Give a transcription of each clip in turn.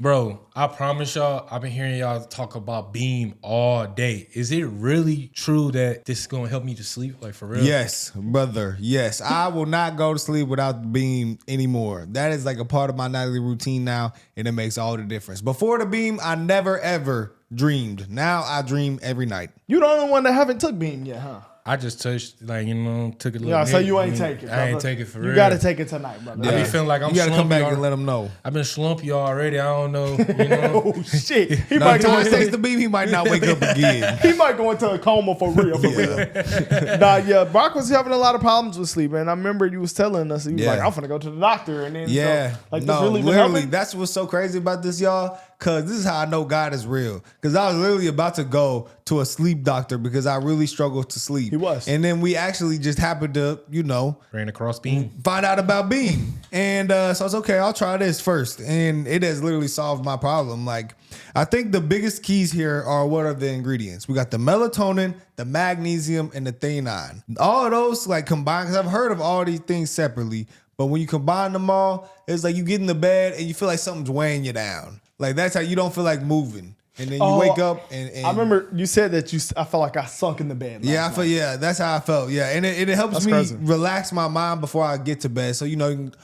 Bro, I promise y'all, I've been hearing y'all talk about Beam all day. Is it really true that this is gonna help me to sleep? Like, for real? Yes, brother. Yes. I will not go to sleep without Beam anymore. That is like a part of my nightly routine now, and it makes all the difference. Before the Beam, I never ever dreamed. Now I dream every night. You the only one that haven't took Beam yet, huh? I just touched, like, took a little Yeah, so hit, you ain't take it. I ain't take it for real. You got to take it tonight, brother. I be feeling like I'm You gotta come slumpy back and let them know. I've been slumpy already. I don't know. Oh, shit. He Now, might until go he takes into, the Beam, he might not wake up again. he might go into a coma for real, Nah, yeah, Brock was having a lot of problems with sleep, and I remember you was telling us, he was like, I'm finna go to the doctor. And then, Yeah. so, like, no, this really been literally, helping? that's what's so crazy about this, y'all. Because this is how I know God is real. Because I was literally about to go to a sleep doctor because I really struggled to sleep. He was. And then we actually just happened to, Ran across Beam. find out about Beam. And so I was okay, I'll try this first. And it has literally solved my problem. Like, I think the biggest keys here are what are the ingredients? We got the melatonin, the magnesium, and the theanine. All of those like combined, because I've heard of all these things separately, but when you combine them all, it's like you get in the bed and you feel like something's weighing you down. Like that's how you don't feel like moving. And then you wake up and I remember you said that I felt like I sunk in the bed. That's how I felt. Yeah, and it helps me relax my mind before I get to bed. So you can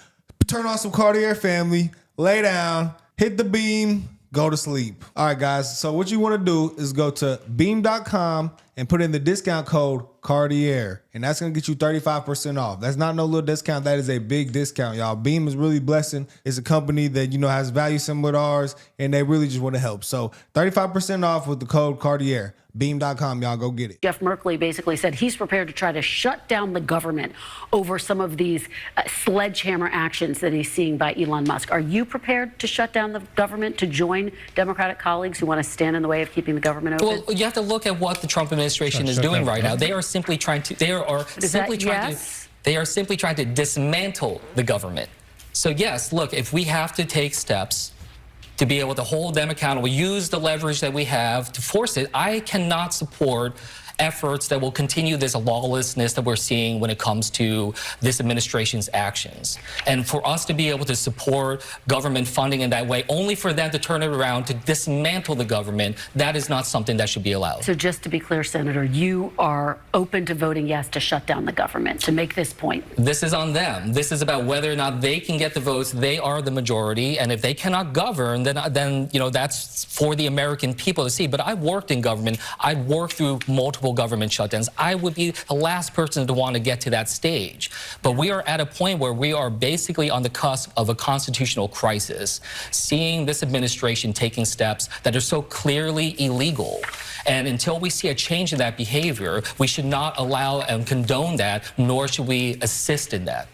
turn on some Cartier Family, lay down, hit the Beam, go to sleep. All right, guys. So what you want to do is go to beam.com and put in the discount code Cartier, and that's gonna get you 35% off. That's not no little discount. That is a big discount, y'all. Beam is really blessing. It's a company that has value similar to ours, and they really just want to help. So 35% off with the code Cartier. Beam.com, y'all go get it. Jeff Merkley basically said he's prepared to try to shut down the government over some of these sledgehammer actions that he's seeing by Elon Musk. Are you prepared to shut down the government, to join Democratic colleagues who want to stand in the way of keeping the government open? Well, you have to look at what the Trump administration is doing right now. They are simply trying to, they are simply trying to dismantle the government. So yes, look, if we have to take steps to be able to hold them accountable, use the leverage that we have to force it, I cannot support efforts that will continue this lawlessness that we're seeing when it comes to this administration's actions. And for us to be able to support government funding in that way, only for them to turn it around to dismantle the government, that is not something that should be allowed. So just to be clear, Senator, you are open to voting yes to shut down the government, to make this point. This is on them. This is about whether or not they can get the votes. They are the majority, and if they cannot govern, then that's for the American people to see. But I've worked in government. I've worked through multiple government shutdowns. I would be the last person to want to get to that stage. But we are at a point where we are basically on the cusp of a constitutional crisis, seeing this administration taking steps that are so clearly illegal. And until we see a change in that behavior, we should not allow and condone that, nor should we assist in that.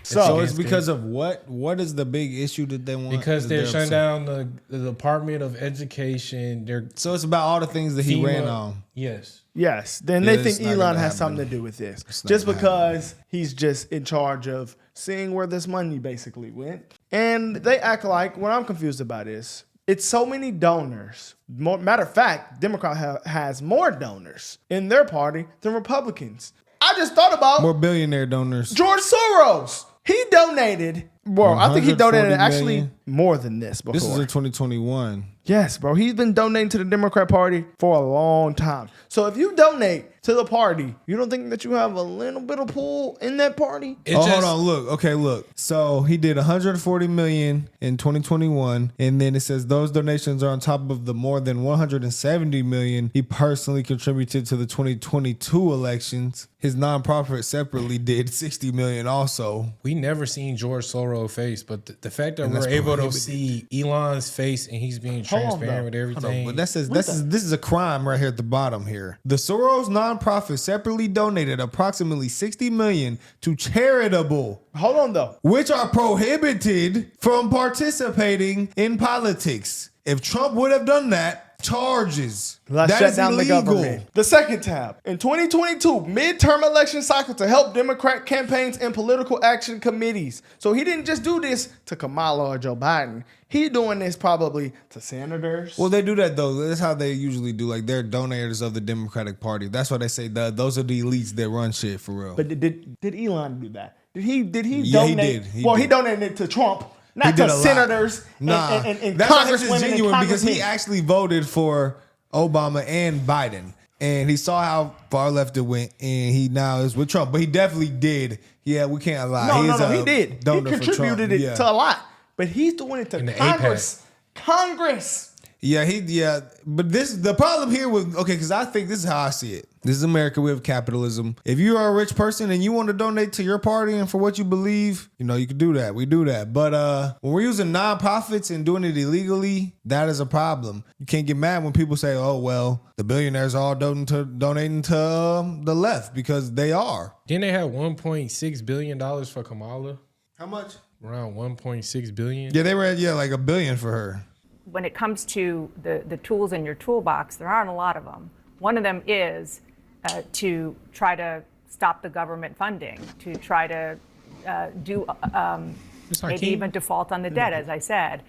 So it's because of what? What is the big issue that they want? Because they're shutting down the Department of Education. So it's about all the things that he ran on. Yes. Yes. Then they think Elon has something to do with this. Just because he's just in charge of seeing where this money basically went. And they act like, what I'm confused about is, it's so many donors. Matter of fact, Democrat has more donors in their party than Republicans. I just thought about more billionaire donors. George Soros. He donated. Bro, I think he donated actually more than this before. This is in 2021. Yes, bro. He's been donating to the Democrat Party for a long time. So if you donate to the party, you don't think that you have a little bit of pull in that party? Hold on. Look. Okay, look. So he did 140 million in 2021. And then it says those donations are on top of the more than 170 million he personally contributed to the 2022 elections. His nonprofit separately did 60 million also. We never seen George Soros face, but the fact that we're able to see Elon's face and he's being transparent with everything. But this is a crime right here at the bottom here. The Soros nonprofit separately donated approximately 60 million to charitable, hold on though, which are prohibited from participating in politics. If Trump would have done that, charges. Let's shut down the government. The second tab. In 2022, midterm election cycle to help Democrat campaigns and political action committees. So he didn't just do this to Kamala or Joe Biden. He's doing this probably to senators. Well, they do that though. That's how they usually do. Like they're donors of the Democratic Party. That's why they say those are the elites that run shit for real. But did Elon do that? Did he Yeah, donate? he did. He donated it to Trump. not to senators and that's why this is congresswomen genuine, and because he congressmen. actually voted for Obama and Biden, and he saw how far left it went, and he now is with Trump. But he definitely did. Yeah, we can't lie. No, he did. He Donor for contributed Trump. it to a lot, but he's doing it to Congress. Congress. Yeah, but the problem here with, because I think this is how I see it. This is America. We have capitalism. If you are a rich person and you want to donate to your party and for what you believe, you can do that. We do that. But when we're using nonprofits and doing it illegally, that is a problem. You can't get mad when people say, oh, well, the billionaires are all donating to the left, because they are. Didn't they have $1.6 billion for Kamala? How much? Around $1.6 billion. Yeah, they were at, like $1 billion for her. When it comes to the tools in your toolbox, there aren't a lot of them. One of them is to try to stop the government funding, to try to do maybe even default on the debt, as I said,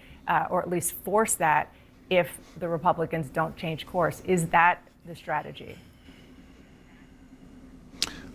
or at least force that if the Republicans don't change course. Is that the strategy?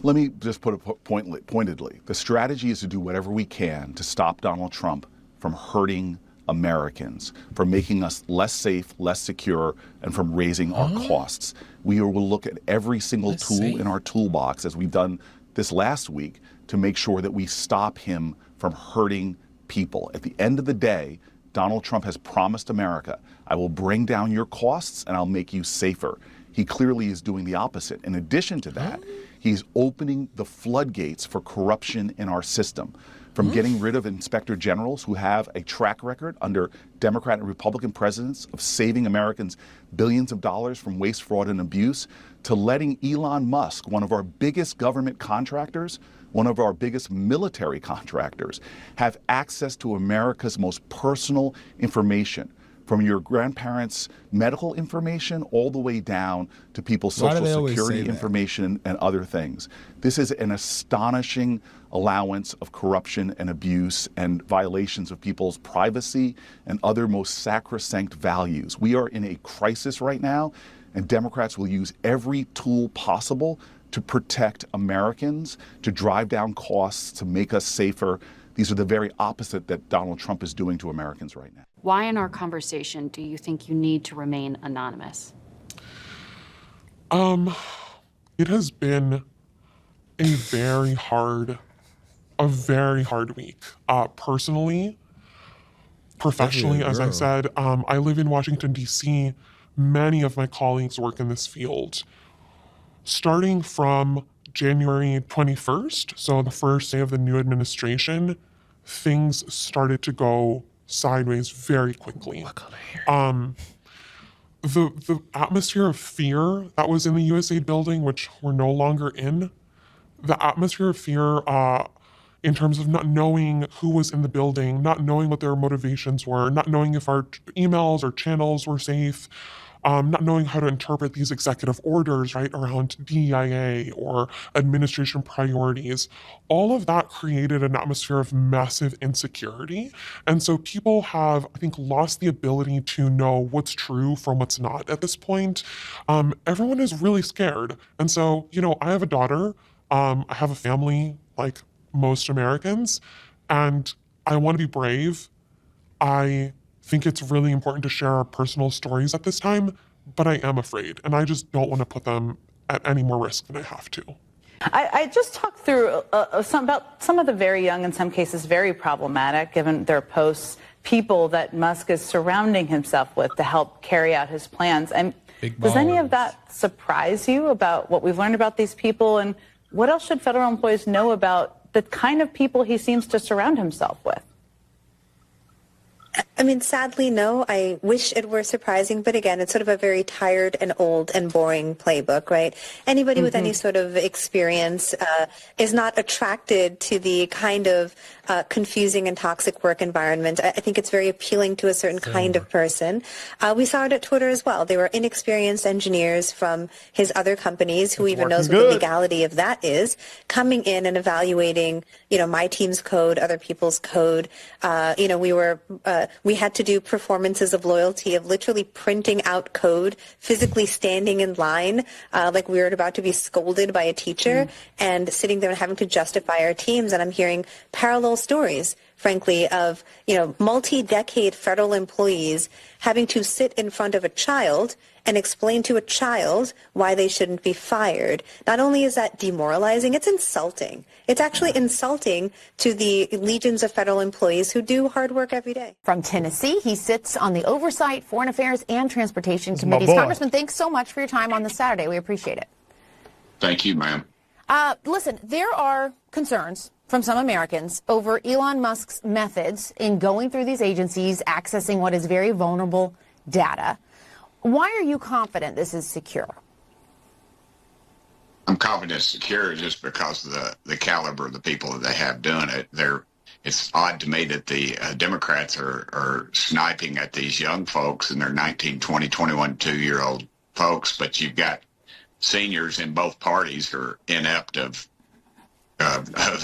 Let me just put it pointedly. The strategy is to do whatever we can to stop Donald Trump from hurting Americans, from making us less safe, less secure, and from raising our costs. We will look at every single tool in our toolbox, as we've done this last week, to make sure that we stop him from hurting people. At the end of the day, Donald Trump has promised America, I will bring down your costs and I'll make you safer. He clearly is doing the opposite. In addition to that, he's opening the floodgates for corruption in our system. From getting rid of inspector generals who have a track record under Democrat and Republican presidents of saving Americans billions of dollars from waste, fraud, and abuse, to letting Elon Musk, one of our biggest government contractors, one of our biggest military contractors, have access to America's most personal information, from your grandparents' medical information all the way down to people's social security information and other things. This is an astonishing allowance of corruption and abuse and violations of people's privacy and other most sacrosanct values. We are in a crisis right now, and Democrats will use every tool possible to protect Americans, to drive down costs, to make us safer. These are the very opposite that Donald Trump is doing to Americans right now. Why in our conversation do you think you need to remain anonymous? It has been a very hard week. Personally, professionally, as I said, I live in Washington, D.C. Many of my colleagues work in this field. Starting from January 21st, so the first day of the new administration, things started to go sideways very quickly. The atmosphere of fear that was in the USAID building, which we're no longer in, the atmosphere of fear in terms of not knowing who was in the building, not knowing what their motivations were, not knowing if our emails or channels were safe, not knowing how to interpret these executive orders, right, around DEIA or administration priorities. All of that created an atmosphere of massive insecurity. And so people have, I think, lost the ability to know what's true from what's not at this point. Everyone is really scared. And so, I have a daughter, I have a family like most Americans, and I want to be brave. I think it's really important to share our personal stories at this time, but I am afraid, and I just don't want to put them at any more risk than I have to. I just talked through about some of the very young, in some cases very problematic, given their posts, people that Musk is surrounding himself with to help carry out his plans. And does any of that surprise you about what we've learned about these people, and what else should federal employees know about the kind of people he seems to surround himself with? I mean, sadly, no. I wish it were surprising, but again, it's sort of a very tired and old and boring playbook, right? Anybody with any sort of experience is not attracted to the kind of confusing and toxic work environment. I think it's very appealing to a certain kind of person. We saw it at Twitter as well. They were inexperienced engineers from his other companies, who even knows what the legality of that is, coming in and evaluating, my team's code, other people's code. We had to do performances of loyalty of literally printing out code, physically standing in line like we were about to be scolded by a teacher, and sitting there and having to justify our teams. And I'm hearing parallel stories frankly, of, multi-decade federal employees having to sit in front of a child and explain to a child why they shouldn't be fired. Not only is that demoralizing, it's insulting. It's actually insulting to the legions of federal employees who do hard work every day. From Tennessee, he sits on the Oversight, Foreign Affairs, and Transportation Committees. Congressman, thanks so much for your time on this Saturday. We appreciate it. Thank you, ma'am. Listen, there are concerns from some Americans over Elon Musk's methods in going through these agencies, accessing what is very vulnerable data. Why are you confident this is secure? I'm confident it's secure just because of the caliber of the people that they have doing it. It's odd to me that the Democrats are sniping at these young folks, and they're 19, 20, 21, 2-year-old folks, but you've got seniors in both parties who are inept of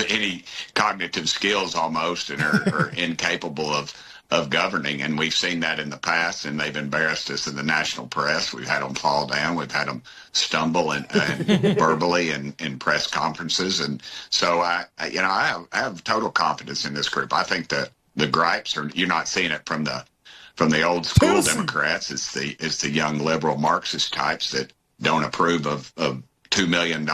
any cognitive skills almost, and are incapable of governing. And we've seen that in the past, and they've embarrassed us in the national press. We've had them fall down. We've had them stumble and verbally in press conferences. And so I have total confidence in this group. I think that the gripes you're not seeing it from the old school Democrats. It's the young liberal Marxist types that don't approve of $2 million.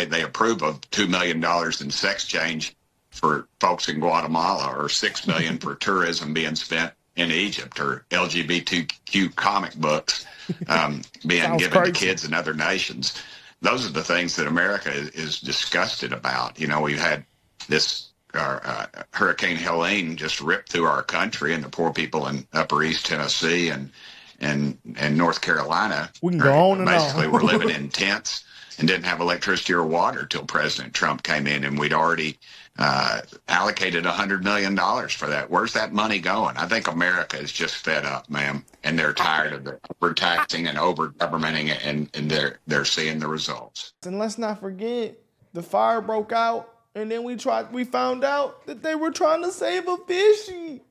They approve of $2 million in sex change for folks in Guatemala, or $6 million for tourism being spent in Egypt, or LGBTQ comic books being given to kids in other nations. Those are the things that America is disgusted about. We've had this Hurricane Helene just ripped through our country, and the poor people in Upper East Tennessee and North Carolina, we can go on and basically on. were living in tents and didn't have electricity or water till President Trump came in, and we'd already allocated $100 million for that. Where's that money going? I think America is just fed up, ma'am, and they're tired of the overtaxing and over-governmenting, and they're seeing the results. And let's not forget, the fire broke out, and then we found out that they were trying to save a fishy.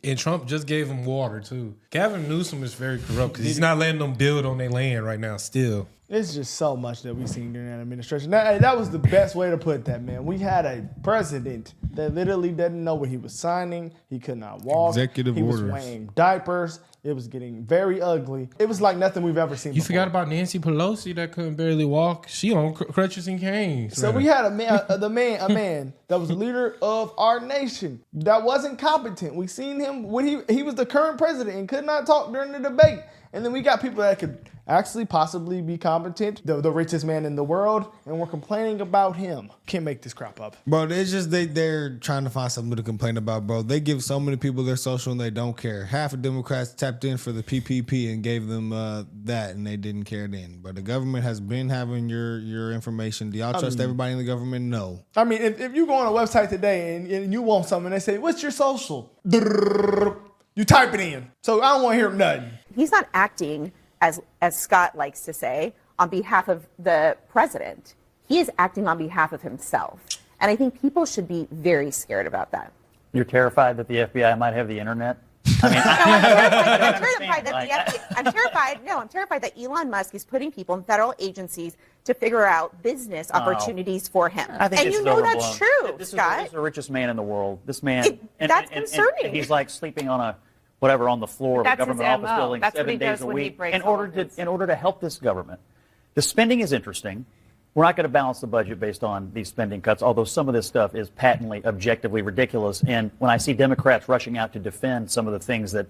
And Trump just gave them water, too. Gavin Newsom is very corrupt because he's not letting them build on their land right now still. It's just so much that we've seen during that administration. That was the best way to put that, man. We had a president that literally didn't know what he was signing. He could not walk. Executive he orders. was wearing diapers. It was getting very ugly. It was like nothing we've ever seen You before. forgot about Nancy Pelosi that couldn't barely walk? She on crutches and canes. So we had a man that was the leader of our nation that wasn't competent. We seen him when he was the current president and could not talk during the debate. And then we got people that could actually possibly be competent, the richest man in the world, and we're complaining about him. Can't make this crop up. Bro, it's just they're trying to find something to complain about, bro. They give so many people their social and they don't care. Half of Democrats tapped in for the PPP and gave them that, and they didn't care then. But the government has been having your information. Do y'all trust everybody in the government? No. I mean, if you go on a website today and you want something, they say, what's your social? You type it in. So I don't want to hear nothing. He's not acting, as Scott likes to say, on behalf of the president. He is acting on behalf of himself. And I think people should be very scared about that. You're terrified that the FBI might have the internet? I'm terrified that Elon Musk is putting people in federal agencies to figure out business opportunities for him. I think and it's you know overblown. that's true, This Scott. is the richest man in the world. This man, that's concerning. And he's like sleeping on on the floor of a That's government his office MO. building That's what 7 he days does a when he week breaks in order to help this government. The spending is interesting. We're not going to balance the budget based on these spending cuts, although some of this stuff is patently, objectively ridiculous. And when I see Democrats rushing out to defend some of the things that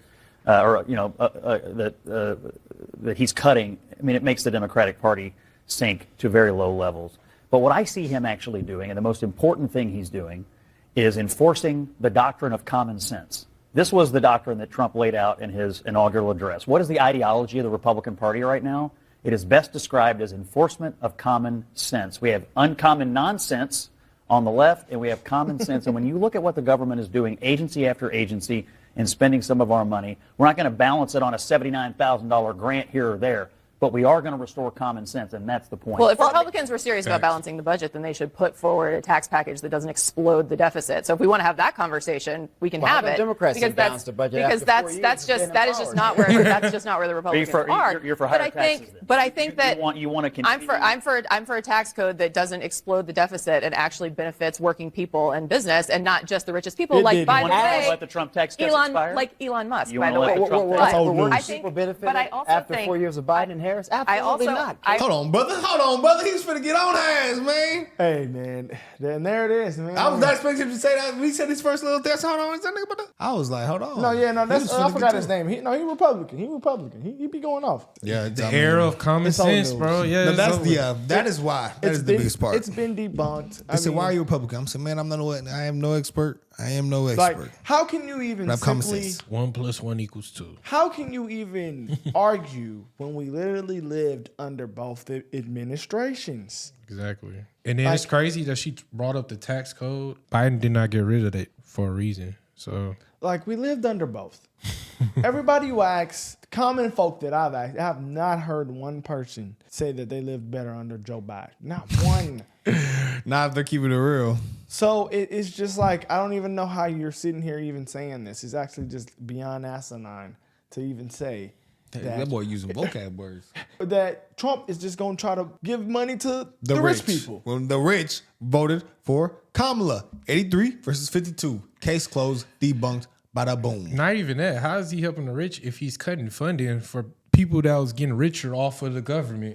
he's cutting, I mean, it makes the Democratic Party sink to very low levels. But what I see him actually doing, and the most important thing he's doing, is enforcing the doctrine of common sense. This was the doctrine that Trump laid out in his inaugural address. What is the ideology of the Republican Party right now? It is best described as enforcement of common sense. We have uncommon nonsense on the left, and we have common sense. And when you look at what the government is doing, agency after agency, and spending some of our money, we're not going to balance it on a $79,000 grant here or there. but we are going to restore common sense, and that's the point. Well, if Republicans were serious about balancing the budget, then they should put forward a tax package that doesn't explode the deficit. So if we want to have that conversation, we can have it. Democrats because balance the budget because that's just not where the Republicans are. You're for higher taxes. But I think that you want to continue. I'm for a tax code that doesn't explode the deficit and actually benefits working people and business and not just the richest people. By the way, let the Trump tax cuts expire? like Elon Musk. You by the way, I think after 4 years of Biden and Harris, absolutely not. Hold on, brother. He was finna get on Harris, man. Hey, man. Then there it is, man. I was not expecting him to say that. When he said his first little test, hold on, is that nigga about to? I was like, hold on. That's I forgot his name. He Republican. He be going off. Yeah, the era of common sense, bro. Yeah, that is why. That is the biggest part. It's been debunked. They said, why are you Republican? I'm saying, man, I am no expert. I am no expert. Like, how can you even simply 1 + 1 = 2? How can you even argue when we literally lived under both the administrations? Exactly. And then it's crazy that she brought up the tax code. Biden did not get rid of it for a reason. So, like, we lived under both. Everybody who asks, common folk that I've asked, I have not heard one person say that they lived better under Joe Biden. Not one. Not if they're keeping it real. So it's just like, I don't even know how you're sitting here even saying this. It's actually just beyond asinine to even say that boy using vocab words. That Trump is just going to try to give money to the rich people. When the rich voted for Kamala, 83 versus 52. Case closed, debunked, bada boom. Not even that. How is he helping the rich if he's cutting funding for people that was getting richer off of the government?